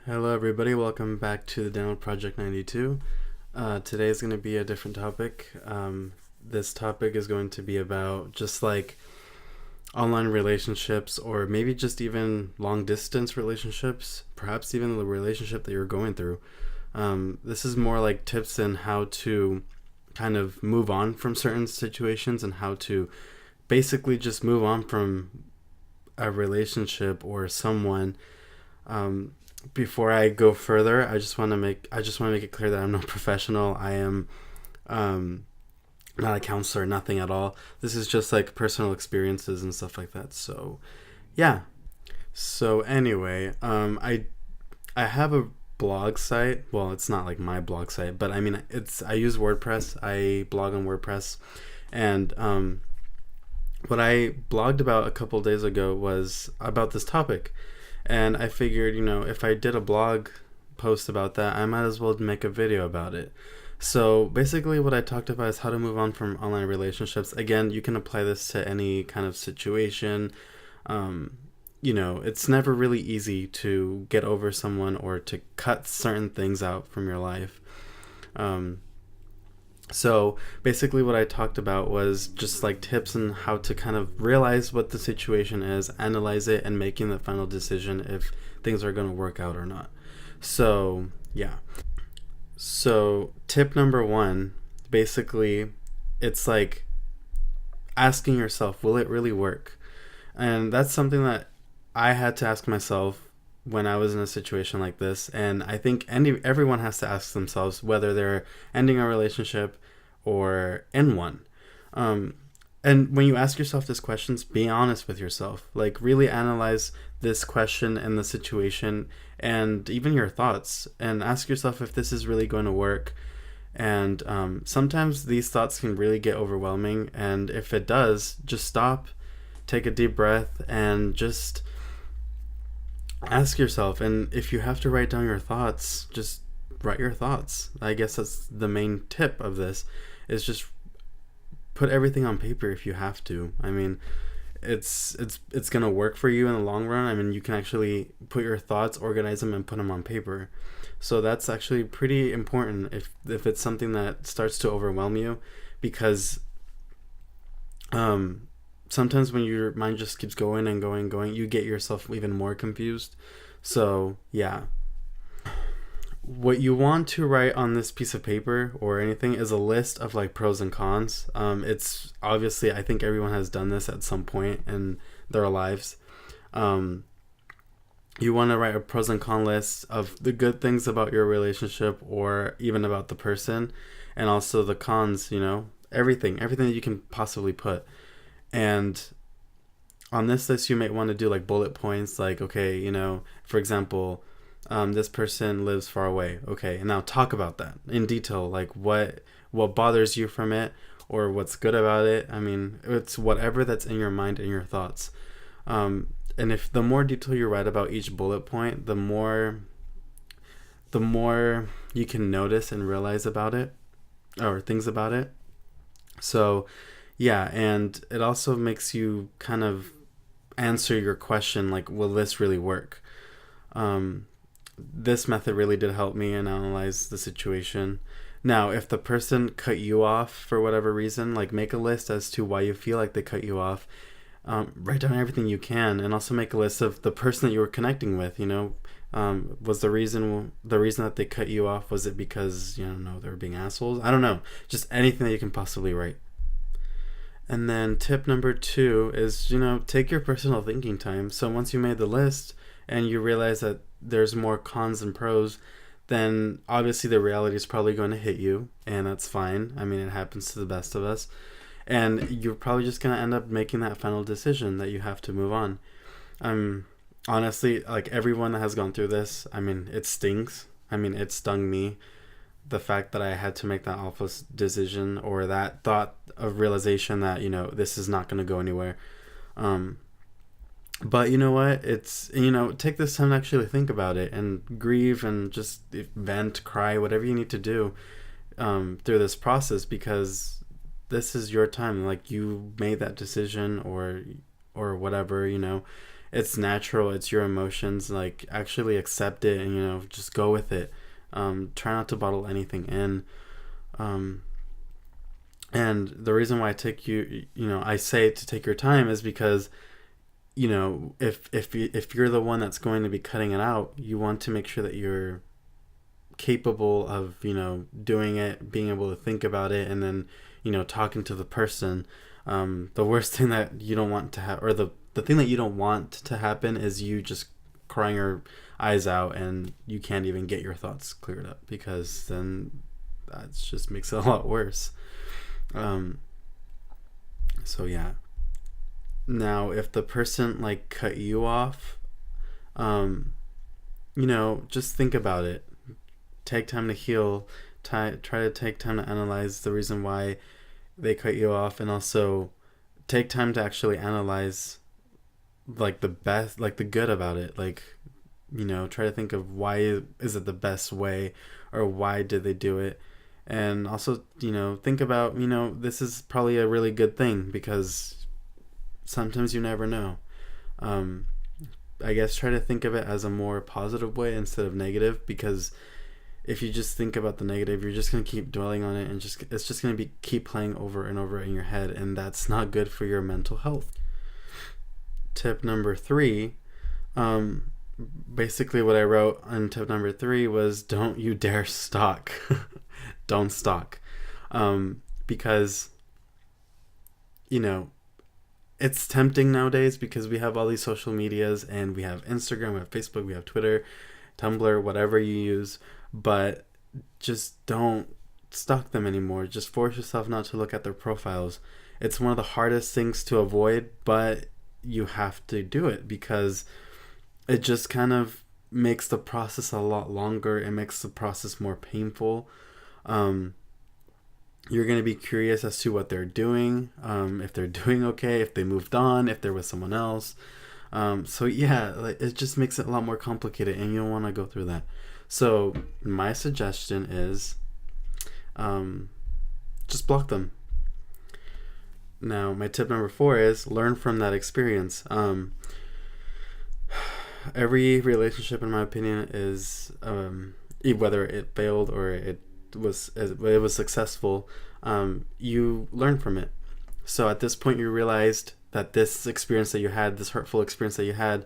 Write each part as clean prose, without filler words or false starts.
Hello, everybody. Welcome back to the Download Project 92. Today is going to be a different topic. This topic is going to be about just like online relationships, or maybe just even long distance relationships, perhaps even the relationship that you're going through. This is more like tips on how to kind of move on from certain situations and how to basically just move on from a relationship or someone. Um, Before I go further, I just want to make it clear that I'm no professional. I am um, not a counselor, nothing at all. This is just like personal experiences and stuff like that. So yeah. So anyway, I have a blog site. Well, it's not like my blog site, but I mean I use WordPress. I blog on WordPress, and what I blogged about a couple days ago was about this topic. And I figured, if I did a blog post about that, I might as well make a video about it. So basically, what I talked about is how to move on from online relationships. Again, you can apply this to any kind of situation. Um, it's never really easy to get over someone or to cut certain things out from your life. Um, so basically, what I talked about was just like tips on how to kind of realize what the situation is, analyze it, and making the final decision if things are going to work out or not. So, yeah. So, tip number one, basically, it's like asking yourself, will it really work? And that's something that I had to ask myself when I was in a situation like this. And I think everyone has to ask themselves whether they're ending a relationship or in one. Um, and when you ask yourself these questions, be honest with yourself. Like, really analyze this question and the situation and even your thoughts, and ask yourself if this is really going to work. And sometimes these thoughts can really get overwhelming. And if it does, just stop, take a deep breath, and just ask yourself. And if you have to write down your thoughts, just write your thoughts. I guess that's the main tip of this, is just put everything on paper if you have to. I mean, it's gonna work for you in the long run. I mean, you can actually put your thoughts, organize them, and put them on paper. So that's actually pretty important if it's something that starts to overwhelm you, because um, sometimes when your mind just keeps going and going and going, you get yourself even more confused. So yeah, what you want to write on this piece of paper or anything is a list of like pros and cons. It's obviously, I think everyone has done this at some point in their lives. Um, you want to write a pros and con list of the good things about your relationship or even about the person, and also the cons. Everything that you can possibly put. And on this list, you might want to do like bullet points, like, okay, for example, this person lives far away. Okay, and now talk about that in detail, like what bothers you from it or what's good about it. I mean, it's whatever that's in your mind and your thoughts. And if the more detail you write about each bullet point, the more you can notice and realize about it, or things about it. So yeah, and it also makes you kind of answer your question, like, will this really work? Um, this method really did help me and analyze the situation. Now, if the person cut you off for whatever reason, like, make a list as to why you feel like they cut you off. Write down everything you can, and also make a list of the person that you were connecting with. Was the reason that they cut you off, was it because no, they were being assholes? I don't know. Just anything that you can possibly write. And then tip number two is, take your personal thinking time. So once you made the list and you realize that there's more cons than pros, then obviously the reality is probably going to hit you, and that's fine. I mean, it happens to the best of us. And you're probably just going to end up making that final decision that you have to move on. Honestly, like, everyone that has gone through this, I mean, it stings. I mean, it stung me, the fact that I had to make that awful decision, or that thought of realization that this is not going to go anywhere. Um, but you know what? It's take this time to actually think about it and grieve and just vent, cry, whatever you need to do through this process, because this is your time. Like, you made that decision, or whatever. it's natural. It's your emotions. Like, actually accept it and, just go with it. Try not to bottle anything in. Um, and the reason why I say to take your time is because, if you're the one that's going to be cutting it out, you want to make sure that you're capable of, doing it, being able to think about it, and then, talking to the person. The worst thing that you don't want to have, or the thing that you don't want to happen, is you just crying your eyes out and you can't even get your thoughts cleared up, because then that just makes it a lot worse. Um, so yeah. Now, if the person like cut you off, um, just think about it. Take time to heal. Try to take time to analyze the reason why they cut you off, and also take time to actually analyze like the best, like the good about it. Like, try to think of why is it the best way, or why did they do it, and also think about this is probably a really good thing, because sometimes you never know. Um, I guess try to think of it as a more positive way instead of negative, because if you just think about the negative, you're just going to keep dwelling on it, and it's just going to be keep playing over and over in your head, and that's not good for your mental health. Tip number 3, basically what I wrote on tip number 3 was, don't you dare stalk. Don't stalk. Because it's tempting nowadays, because we have all these social medias, and we have Instagram, we have Facebook, we have Twitter, Tumblr, whatever you use, but just don't stalk them anymore. Just force yourself not to look at their profiles. It's one of the hardest things to avoid, but you have to do it, because it just kind of makes the process a lot longer. It makes the process more painful. You're going to be curious as to what they're doing, if they're doing okay, if they moved on, if they're with someone else. So yeah, it just makes it a lot more complicated, and you don't want to go through that. So my suggestion is, just block them. Now, my tip number 4 is learn from that experience. Every relationship, in my opinion, is, whether it failed or it was successful, you learn from it. So at this point, you realized that this experience that you had, this hurtful experience that you had,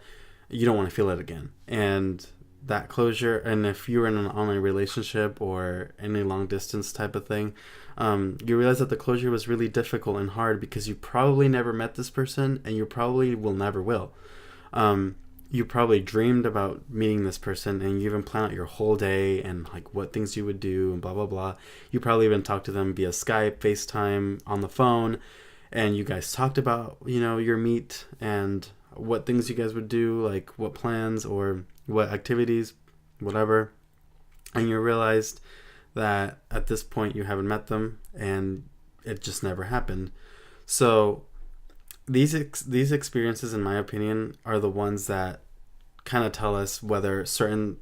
you don't want to feel it again. And that closure, and if you're in an online relationship or any long distance type of thing, you realize that the closure was really difficult and hard, because you probably never met this person, and you probably will never will. You probably dreamed about meeting this person, and you even planned out your whole day and like what things you would do and blah blah blah. You probably even talked to them via Skype, FaceTime, on the phone, and you guys talked about your meet and what things you guys would do, like what plans or what activities, whatever. And you realized that at this point you haven't met them, and it just never happened. So these experiences, in my opinion, are the ones that kind of tell us whether certain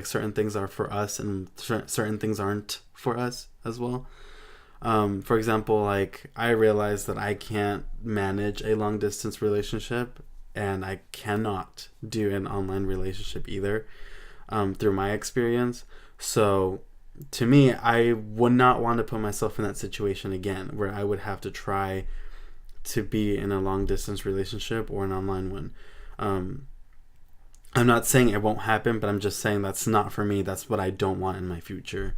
certain things are for us, and certain things aren't for us as well. For example, like, I realized that I can't manage a long distance relationship, and I cannot do an online relationship either, through my experience. So to me, I would not want to put myself in that situation again, where I would have to try to be in a long distance relationship or an online one. I'm not saying it won't happen, but I'm just saying that's not for me. That's what I don't want in my future.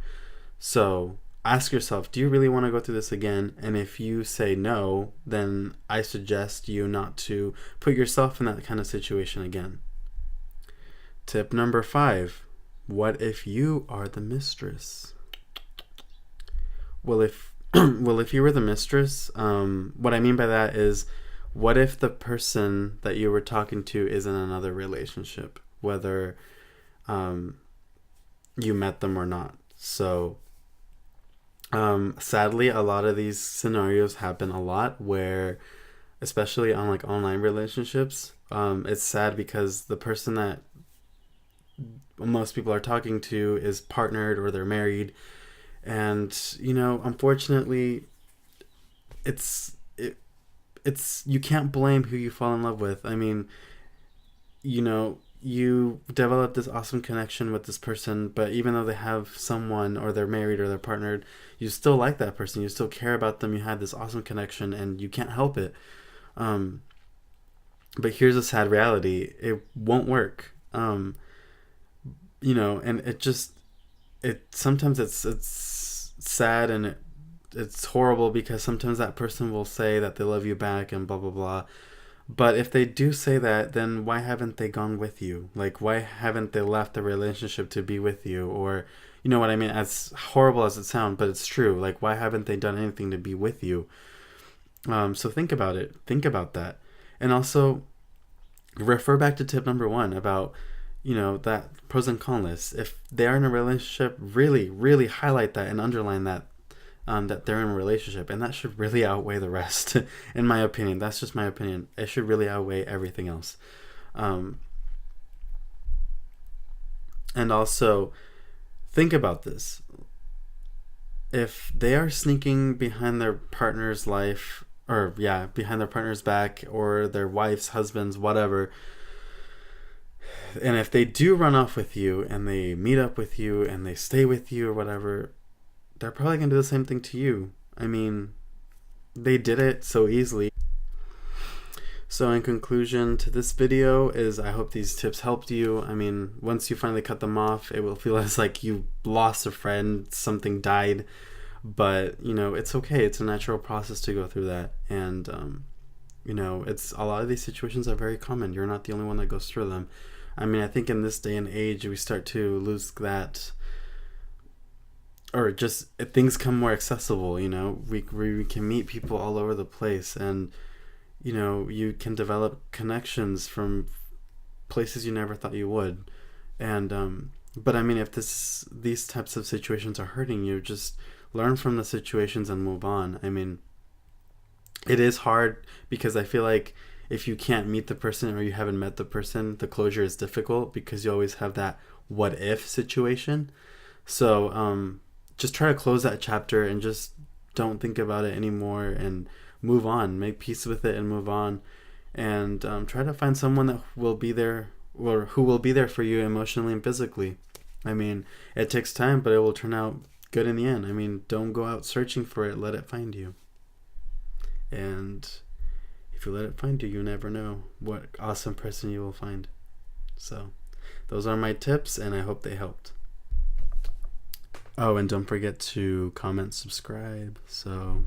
So ask yourself, do you really want to go through this again? And if you say no, then I suggest you not to put yourself in that kind of situation again. Tip number 5. What if you are the mistress? Well, if you were the mistress, what I mean by that is, what if the person that you were talking to is in another relationship, whether you met them or not? So sadly, a lot of these scenarios happen a lot, where, especially on like online relationships, it's sad because the person that most people are talking to is partnered or they're married, and unfortunately, it's, you can't blame who you fall in love with. I mean, you know, you develop this awesome connection with this person, but even though they have someone, or they're married, or they're partnered, you still like that person, you still care about them, you had this awesome connection, and you can't help it. um but here's a sad reality: it won't work. And it just, it sometimes it's sad, and it's horrible, because sometimes that person will say that they love you back and blah blah blah. But if they do say that, then why haven't they gone with you? Like, why haven't they left the relationship to be with you? Or, you know what I mean? As horrible as it sounds, but it's true. Like, why haven't they done anything to be with you? So think about it. Think about that. And also, refer back to tip number one about, that pros and cons list. If they are in a relationship, really, really highlight that and underline that, that they're in a relationship, and that should really outweigh the rest. In my opinion, that's just my opinion. It should really outweigh everything else. And also, think about this: if they are sneaking behind their partner's life, or yeah, behind their partner's back, or their wife's, husband's, whatever, and if they do run off with you, and they meet up with you, and they stay with you, or whatever, they're probably going to do the same thing to you. I mean, they did it so easily. So in conclusion to this video is, I hope these tips helped you. I mean, once you finally cut them off, it will feel as like you lost a friend, something died. But, it's okay. It's a natural process to go through that. And, it's, a lot of these situations are very common. You're not the only one that goes through them. I mean, I think in this day and age, we start to lose that, or just things come more accessible. We can meet people all over the place, and you can develop connections from places you never thought you would. And but I mean, if these types of situations are hurting you, just learn from the situations and move on. I mean, it is hard, because I feel like if you can't meet the person, or you haven't met the person, the closure is difficult, because you always have that what if situation. So just try to close that chapter, and just don't think about it anymore, and move on. Make peace with it and move on. And try to find someone that will be there, or who will be there for you emotionally and physically. I mean, it takes time, but it will turn out good in the end. I mean, don't go out searching for it. Let it find you. And if you let it find you, you never know what awesome person you will find. So those are my tips, and I hope they helped. Oh, and don't forget to comment, subscribe. So